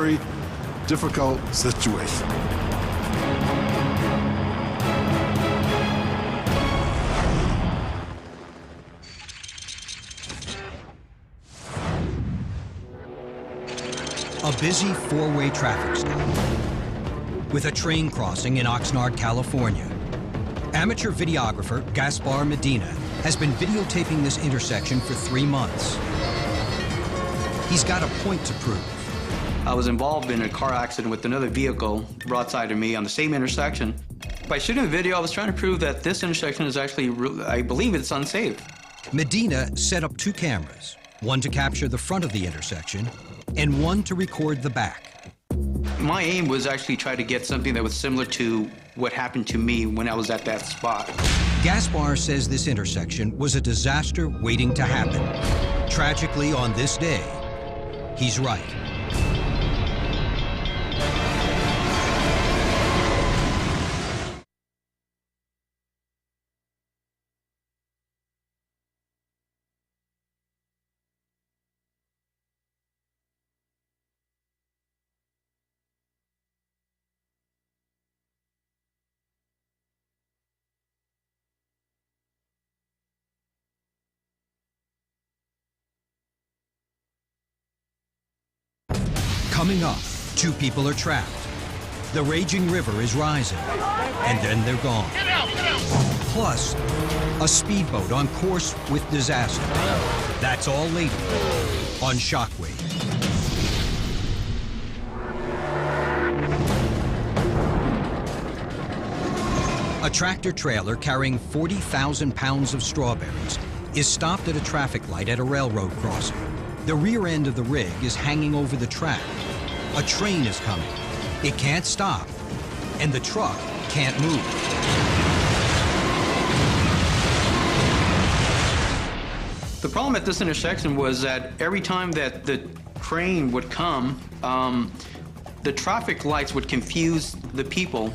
very difficult situation. A busy four-way traffic stop with a train crossing in Oxnard, California. Amateur videographer Gaspar Medina has been videotaping this intersection for 3 months. He's got a point to prove. I was involved in a car accident with another vehicle broadside to me on the same intersection. By shooting the video, I was trying to prove that this intersection is actually, I believe it's unsafe. Medina set up 2 cameras, one to capture the front of the intersection and one to record the back. My aim was actually try to get something that was similar to what happened to me when I was at that spot. Gaspar says this intersection was a disaster waiting to happen. Tragically, on this day, he's right. Coming up, 2 people are trapped. The raging river is rising, and then they're gone. Get out, get out. Plus, a speedboat on course with disaster. That's all later on Shockwave. A tractor trailer carrying 40,000 pounds of strawberries is stopped at a traffic light at a railroad crossing. The rear end of the rig is hanging over the track. A train is coming. It can't stop, and the truck can't move. The problem at this intersection was that every time that the train would come, the traffic lights would confuse the people.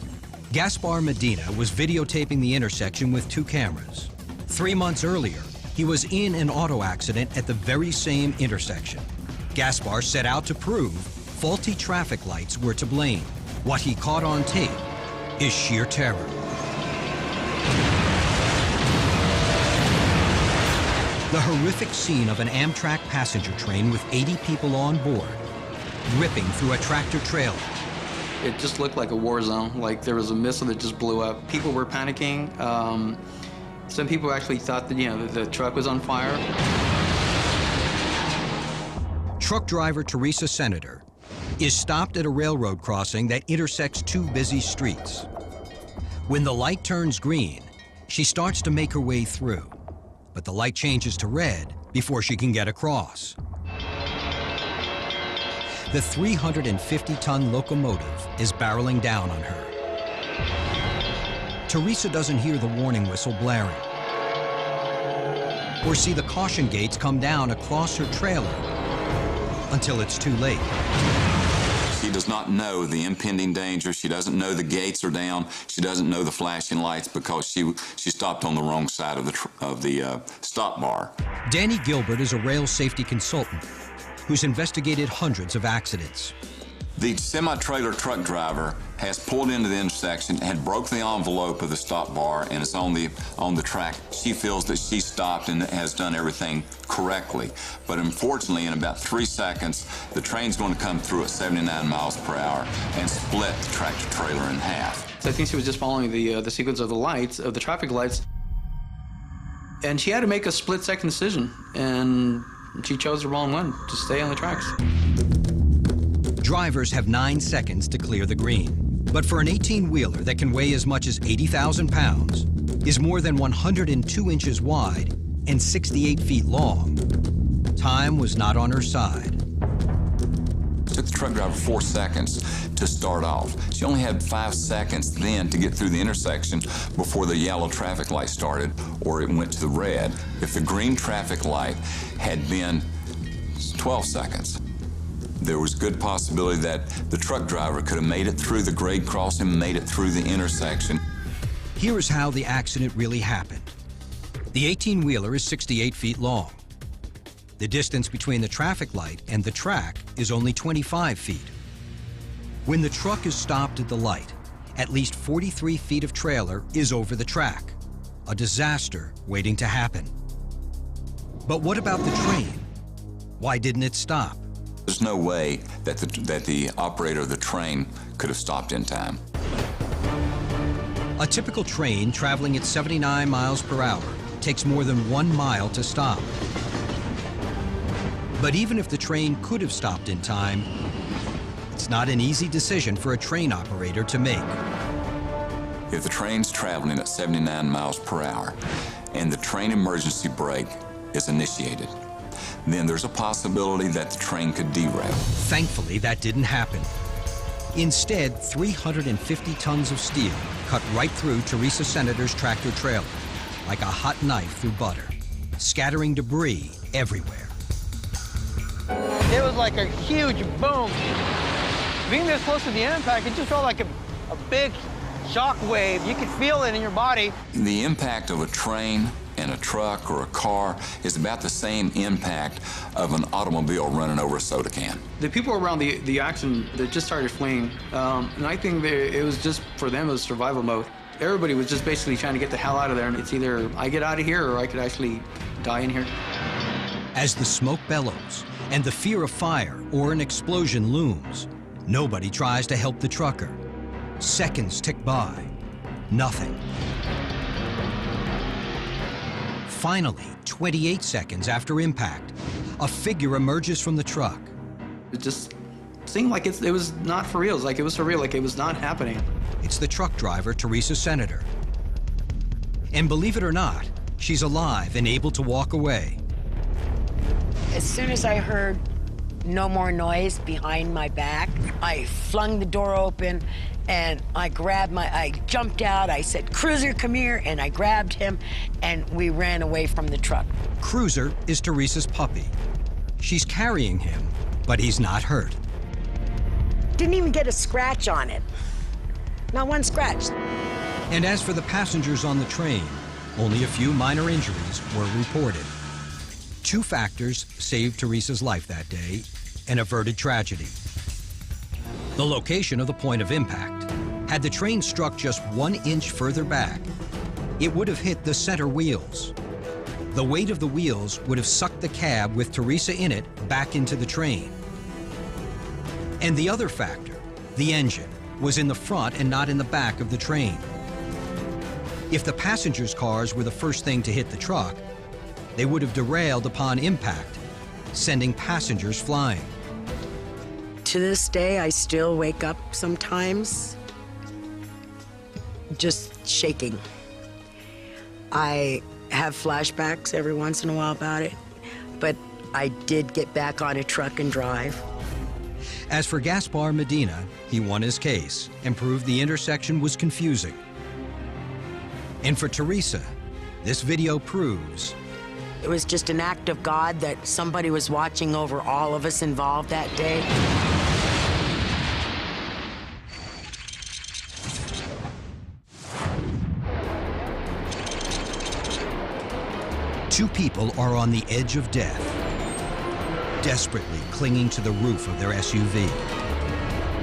Gaspar Medina was videotaping the intersection with 2 cameras. 3 months earlier, he was in an auto accident at the very same intersection. Gaspar set out to prove faulty traffic lights were to blame. What he caught on tape is sheer terror. The horrific scene of an Amtrak passenger train with 80 people on board, ripping through a tractor trailer. It just looked like a war zone, like there was a missile that just blew up. People were panicking. Some people actually thought that, the truck was on fire. Truck driver Teresa Senator is stopped at a railroad crossing that intersects 2 busy streets. When the light turns green, she starts to make her way through, but the light changes to red before she can get across. The 350-ton locomotive is barreling down on her. Teresa doesn't hear the warning whistle blaring or see the caution gates come down across her trailer until it's too late. She does not know the impending danger. She doesn't know the gates are down. She doesn't know the flashing lights because she stopped on the wrong side of the stop bar. Danny Gilbert is a rail safety consultant who's investigated hundreds of accidents. The semi-trailer truck driver has pulled into the intersection, had broke the envelope of the stop bar, and is on the track. She feels that she stopped and has done everything correctly. But unfortunately, in about 3 seconds, the train's going to come through at 79 miles per hour and split the tractor trailer in half. So I think she was just following the sequence of the lights, of the traffic lights, and she had to make a split-second decision, and she chose the wrong one, to stay on the tracks. Drivers have 9 seconds to clear the green. But for an 18-wheeler that can weigh as much as 80,000 pounds, is more than 102 inches wide, and 68 feet long, time was not on her side. It took the truck driver 4 seconds to start off. She only had 5 seconds then to get through the intersection before the yellow traffic light started or it went to the red. If the green traffic light had been 12 seconds, there was good possibility that the truck driver could have made it through the grade crossing, made it through the intersection. Here is how the accident really happened. The 18-wheeler is 68 feet long. The distance between the traffic light and the track is only 25 feet. When the truck is stopped at the light, at least 43 feet of trailer is over the track. A disaster waiting to happen. But what about the train? Why didn't it stop? There's no way that the operator of the train could have stopped in time. A typical train traveling at 79 miles per hour takes more than 1 mile to stop. But even if the train could have stopped in time, it's not an easy decision for a train operator to make. If the train's traveling at 79 miles per hour and the train emergency brake is initiated, then there's a possibility that the train could derail. Thankfully, that didn't happen. Instead, 350 tons of steel cut right through Teresa Senator's tractor trailer, like a hot knife through butter, scattering debris everywhere. It was like a huge boom. Being this close to the impact, it just felt like a big shock wave. You could feel it in your body. The impact of a train and a truck or a car is about the same impact of an automobile running over a soda can. The people around the accident, they just started fleeing, and I think it was just, for them, it was survival mode. Everybody was just basically trying to get the hell out of there, and it's either I get out of here or I could actually die in here. As the smoke bellows and the fear of fire or an explosion looms, nobody tries to help the trucker. Seconds tick by. Nothing. Finally, 28 seconds after impact, a figure emerges from the truck. It just seemed like it was not for real. It was like it was surreal, like it was not happening. It's the truck driver, Teresa Senator. And believe it or not, she's alive and able to walk away. As soon as I heard no more noise behind my back, I flung the door open and I jumped out, I said, "Cruiser, come here," and I grabbed him and we ran away from the truck. Cruiser is Teresa's puppy. She's carrying him, but he's not hurt. Didn't even get a scratch on it. Not one scratch. And as for the passengers on the train, only a few minor injuries were reported. 2 factors saved Teresa's life that day and averted tragedy. The location of the point of impact. Had the train struck just 1 inch further back, it would have hit the center wheels. The weight of the wheels would have sucked the cab with Teresa in it back into the train. And the other factor, the engine, was in the front and not in the back of the train. If the passengers' cars were the first thing to hit the truck, they would have derailed upon impact, sending passengers flying. To this day, I still wake up sometimes just shaking. I have flashbacks every once in a while about it, but I did get back on a truck and drive. As for Gaspar Medina, he won his case and proved the intersection was confusing. And for Teresa, this video proves it was just an act of God that somebody was watching over all of us involved that day. Two people are on the edge of death, desperately clinging to the roof of their SUV.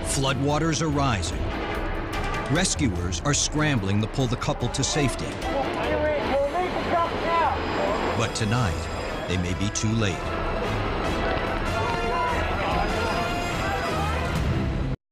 Floodwaters are rising. Rescuers are scrambling to pull the couple to safety. But tonight, they may be too late.